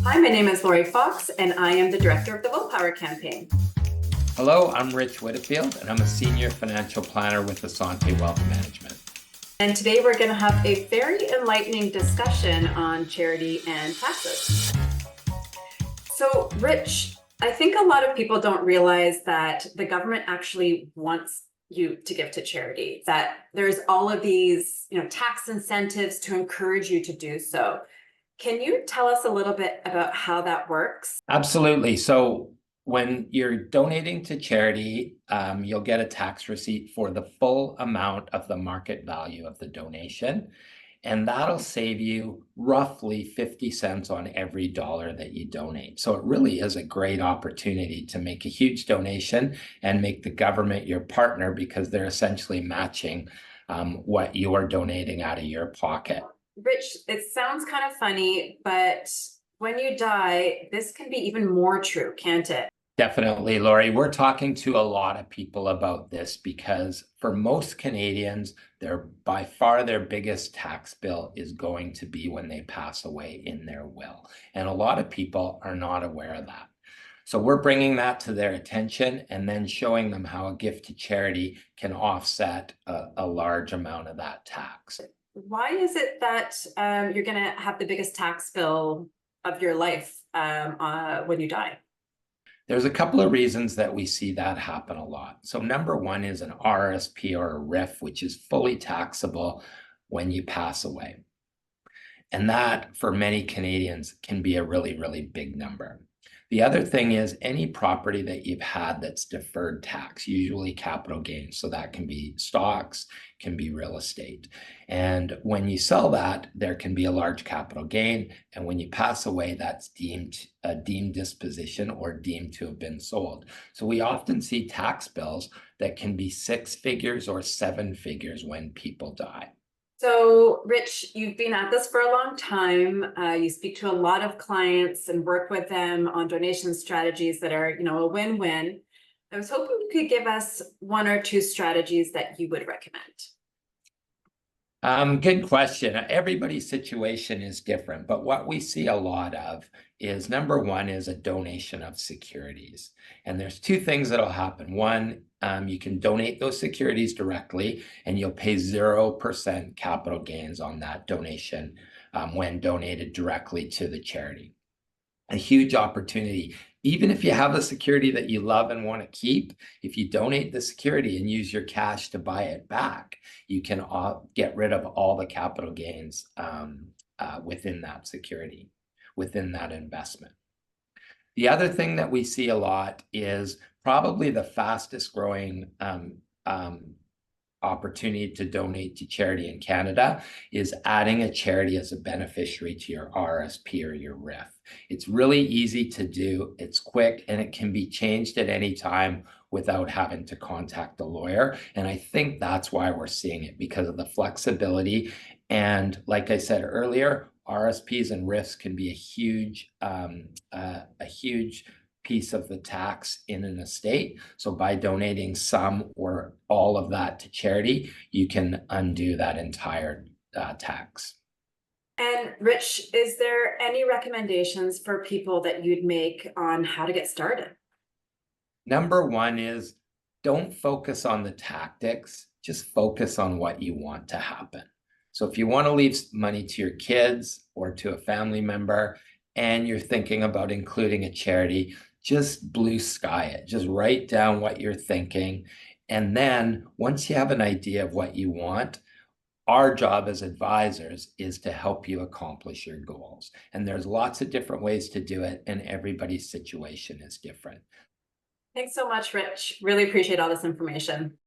Hi, my name is Laurie Fox, and I am the director of the Willpower Campaign. Hello, I'm Rich Widdifield, and I'm a senior financial planner with Assante Wealth Management. And today we're going to have a very enlightening discussion on charity and taxes. So, Rich, I think a lot of people don't realize that the government actually wants you to give to charity, that there's all of these, tax incentives to encourage you to do so. Can you tell us a little bit about how that works? Absolutely. So when you're donating to charity, you'll get a tax receipt for the full amount of the market value of the donation. And that'll save you roughly 50 cents on every dollar that you donate. So it really is a great opportunity to make a huge donation and make the government your partner, because they're essentially matching what you are donating out of your pocket. Rich, it sounds kind of funny, but when you die, this can be even more true, can't it? Definitely, Laurie. We're talking to a lot of people about this because for most Canadians, by far their biggest tax bill is going to be when they pass away in their will. And a lot of people are not aware of that. So we're bringing that to their attention and then showing them how a gift to charity can offset a large amount of that tax. Why is it that you're going to have the biggest tax bill of your life when you die? There's a couple of reasons that we see that happen a lot. So number one is an RSP or a RIF, which is fully taxable when you pass away. And that, for many Canadians, can be a really, really big number. The other thing is any property that you've had that's deferred tax, usually capital gains. So that can be stocks, can be real estate. And when you sell that, there can be a large capital gain. And when you pass away, that's deemed a deemed disposition or deemed to have been sold. So we often see tax bills that can be 6 figures or 7 figures when people die. So, Rich, you've been at this for a long time. You speak to a lot of clients and work with them on donation strategies that are, a win-win. I was hoping you could give us 1 or 2 strategies that you would recommend. Good question. Everybody's situation is different, but what we see a lot of is number one is a donation of securities. And there's 2 things that'll happen. One, you can donate those securities directly and you'll pay 0% capital gains on that donation when donated directly to the charity. A huge opportunity. Even if you have a security that you love and want to keep, if you donate the security and use your cash to buy it back, you can get rid of all the capital gains within that security, within that investment. The other thing that we see a lot is probably the fastest growing opportunity to donate to charity in Canada is adding a charity as a beneficiary to your RSP or your RIF. It's really easy to do, it's quick, and it can be changed at any time without having to contact a lawyer. And I think that's why we're seeing it, because of the flexibility. And like I said earlier, RSPs and RIFs can be a huge piece of the tax in an estate. So by donating some or all of that to charity, you can undo that entire tax. And Rich, is there any recommendations for people that you'd make on how to get started? Number one is don't focus on the tactics, just focus on what you want to happen. So if you want to leave money to your kids or to a family member and you're thinking about including a charity, just blue sky it. Just write down what you're thinking. And then once you have an idea of what you want, our job as advisors is to help you accomplish your goals. And there's lots of different ways to do it, and everybody's situation is different. Thanks so much, Rich. Really appreciate all this information.